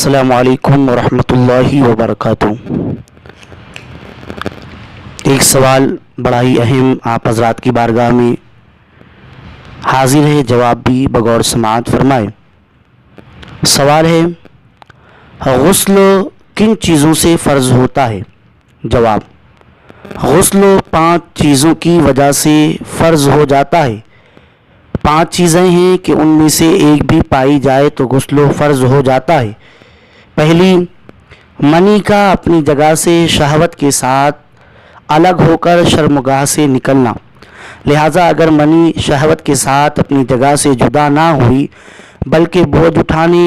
السلام علیکم ورحمۃ اللہ وبرکاتہ۔ ایک سوال بڑا ہی اہم آپ حضرات کی بارگاہ میں حاضر ہے، جواب بھی بغور سماعت فرمائے۔ سوال ہے، غسل کن چیزوں سے فرض ہوتا ہے؟ جواب، غسل 5 چیزوں کی وجہ سے فرض ہو جاتا ہے۔ 5 چیزیں ہیں کہ ان میں سے ایک بھی پائی جائے تو غسل فرض ہو جاتا ہے۔ پہلی، منی کا اپنی جگہ سے شہوت کے ساتھ الگ ہو کر شرمگاہ سے نکلنا۔ لہٰذا اگر منی شہوت کے ساتھ اپنی جگہ سے جدا نہ ہوئی بلکہ بوجھ اٹھانے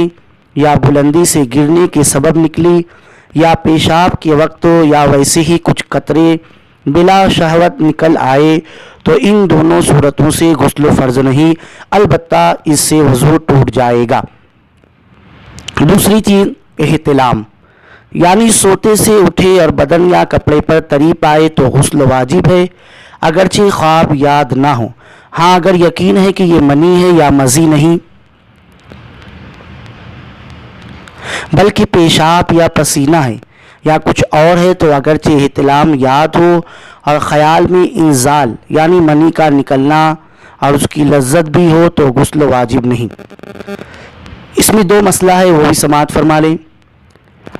یا بلندی سے گرنے کے سبب نکلی، یا پیشاب کے وقت یا ویسے ہی کچھ قطرے بلا شہوت نکل آئے، تو ان دونوں صورتوں سے غسل فرض نہیں، البتہ اس سے وضو ٹوٹ جائے گا۔ دوسری چیز، احتلام، یعنی سوتے سے اٹھے اور بدن یا کپڑے پر تری پائے تو غسل واجب ہے، اگرچہ خواب یاد نہ ہو۔ ہاں، اگر یقین ہے کہ یہ منی ہے یا مزی نہیں بلکہ پیشاب یا پسینہ ہے یا کچھ اور ہے، تو اگرچہ احتلام یاد ہو اور خیال میں انزال یعنی منی کا نکلنا اور اس کی لذت بھی ہو تو غسل واجب نہیں۔ اس میں 2 مسئلہ ہے، وہ بھی سماعت فرما لیں۔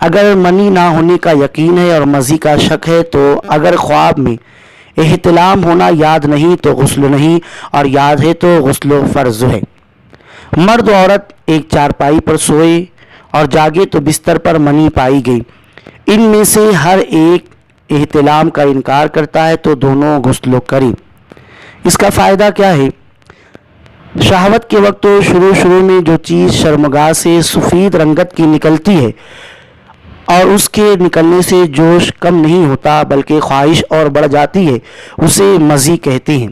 اگر منی نہ ہونے کا یقین ہے اور مزی کا شک ہے تو اگر خواب میں احتلام ہونا یاد نہیں تو غسل نہیں، اور یاد ہے تو غسل فرض ہے۔ مرد و عورت ایک چارپائی پر سوئے اور جاگے تو بستر پر منی پائی گئی، ان میں سے ہر ایک احتلام کا انکار کرتا ہے تو دونوں غسل کریں۔ اس کا فائدہ کیا ہے؟ شہوت کے وقت شروع میں جو چیز شرمگاہ سے سفید رنگت کی نکلتی ہے اور اس کے نکلنے سے جوش کم نہیں ہوتا بلکہ خواہش اور بڑھ جاتی ہے، اسے مزی کہتے ہیں۔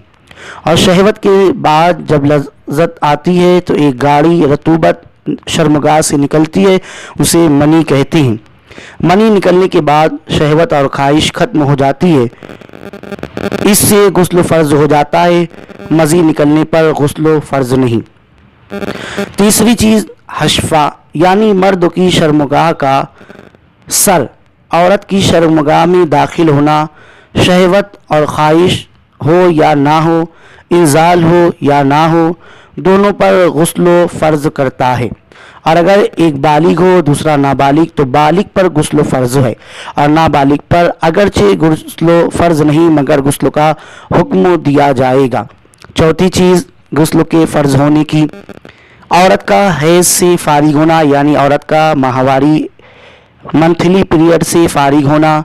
اور شہوت کے بعد جب لذت آتی ہے تو ایک گاڑھی رطوبت شرمگاہ سے نکلتی ہے، اسے منی کہتے ہیں۔ منی نکلنے کے بعد شہوت اور خواہش ختم ہو جاتی ہے، اس سے غسل فرض ہو جاتا ہے، مزی نکلنے پر غسل فرض نہیں۔ تیسری چیز، حشفہ، یعنی مرد کی شرمگاہ کا سر عورت کی شرمگاہ میں داخل ہونا، شہوت اور خواہش ہو یا نہ ہو، انزال ہو یا نہ ہو، دونوں پر غسل فرض کرتا ہے۔ اور اگر ایک بالغ ہو دوسرا نابالغ تو بالغ پر غسل فرض ہے اور نابالغ پر اگرچہ غسل فرض نہیں مگر غسل کا حکم دیا جائے گا۔ چوتھی چیز، غسل کے فرض ہونے کی، عورت کا حیض سے فارغ ہونا، یعنی عورت کا ماہواری منتھلی پیریڈ سے فارغ ہونا۔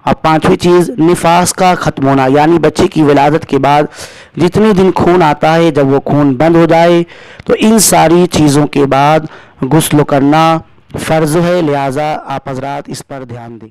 اور 5ویں چیز، نفاس کا ختم ہونا، یعنی بچے کی ولادت کے بعد جتنے دن خون آتا ہے جب وہ خون بند ہو جائے تو ان ساری چیزوں کے بعد غسل کرنا فرض ہے، لہٰذا آپ حضرات اس پر دھیان دیں۔